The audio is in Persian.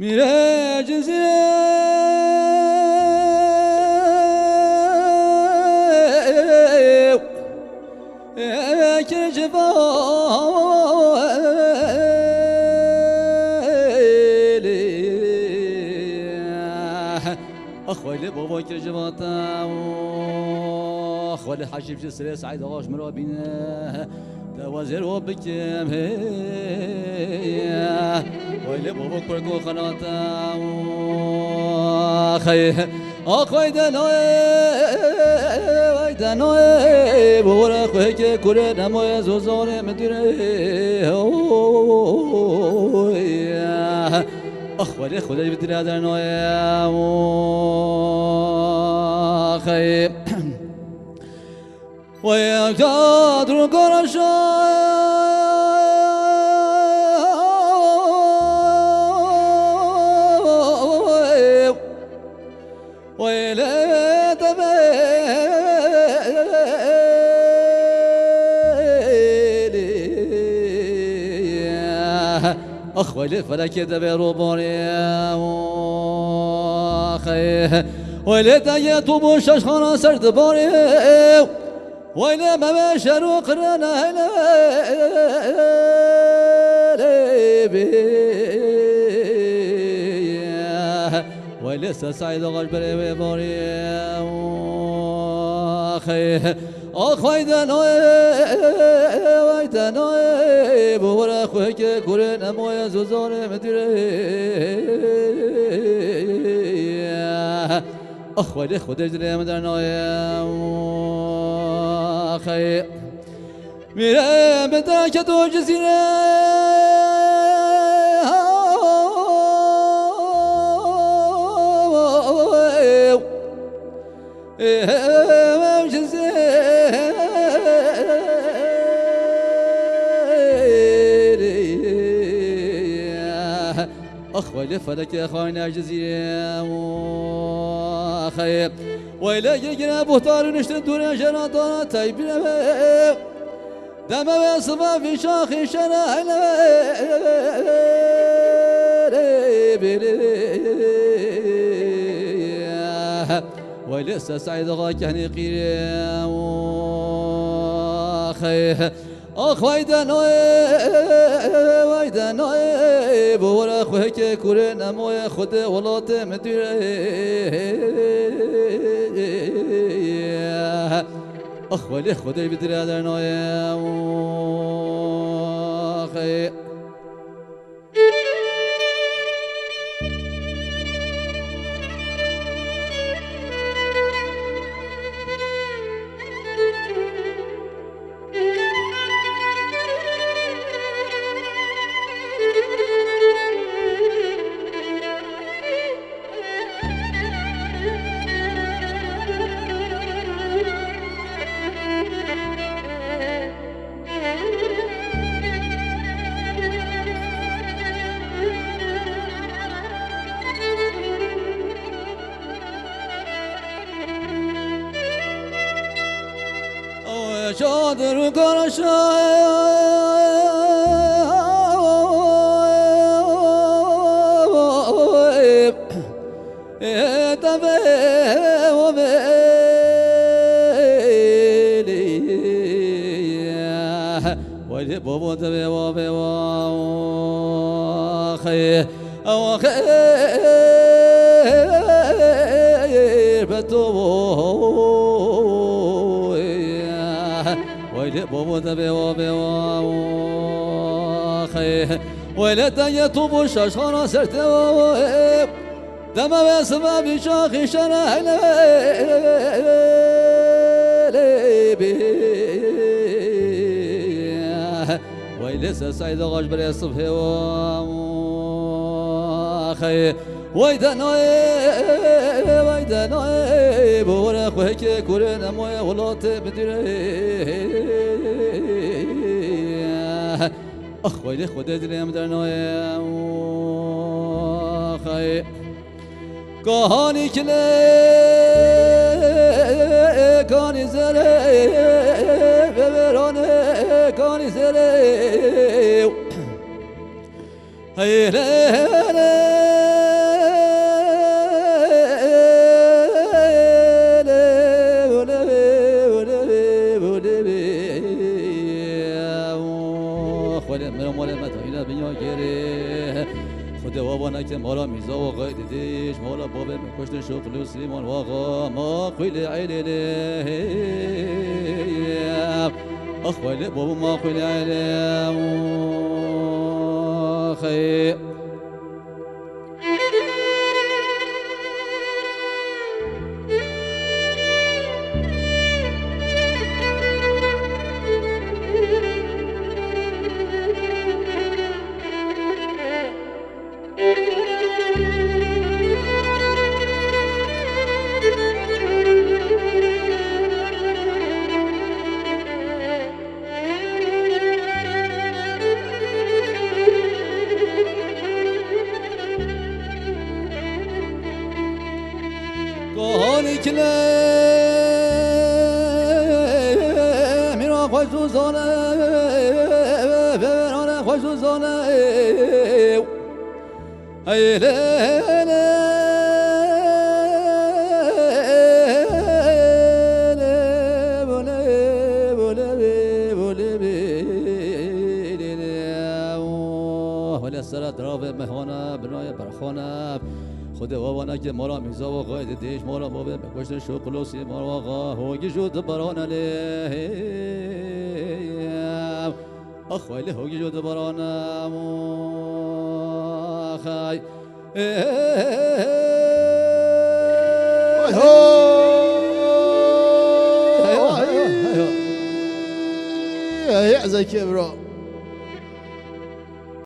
میره جزیره که أخوالي بابا كرجباتا أخوالي حشيب جسر سعيد غاش مرابينا توازير وبكيم أخوالي بابا كركو خناتا أخوي دنوي بورا خوكي كوري نموي زوزوني مديري أخوالي خداي بدري هذا نويا خيب ويا قادر قرشا ويلا أخوالي فلك دبيرو بوريا وخيه ويلي تايتو ششخنا سرد بوريا ويلي ما بشرو قرنا هلا ويلي سعيد غجبري بوريا وخيه أخوي دنوي بورا خوكي كورن أمويا زوزوني مديري أخوي خدي جري مدرنوي أخي ميرا بدك تو جزيرة أخوالي فلك يا أخواني الجزيرة وخير ويلا يجرى بوتار نشتن دون جرادة تايبنا دم وصفا في شاخ شرع ويلا سعيد غاك هني قيرة وخير أخوي دنوي بورا خوكي كورن أموي خد ولات مديري أخوالي خدي بدري هذا نويا أخي شادر قرشا ويلي بابا تبي وابي واخي او خير بتوبو ويلي بابا تبي وابي واخي ويلي تايتو ششخنا سرت دم واسما بشاخ شرع ويلي سعيد غجبري الصبح واخي ويدنوي بورا خوكي كورن أموي ولات بدري أخوي خدي جري مدرنوي أخي كهاني كلي كاني زري ببراني كاني زري هيري خدا وانا که مالا میزا و قید دیش مالا بابه مکشت شغل و سلیمان واقع ما قیل علیله أخوالي بابا ما أخوالي علام خير قهاني كلام من خوش زانه من خوش زانه ای لا ولا سرت رافع مهانه بنای برخانه خدا وانا که مارا میزا و قاید دیش مارا بابه بکشت شغل و سیمان واقع هوگی شد بران علیم اخوایلی هوگی شد برانم خی يعزك يا برو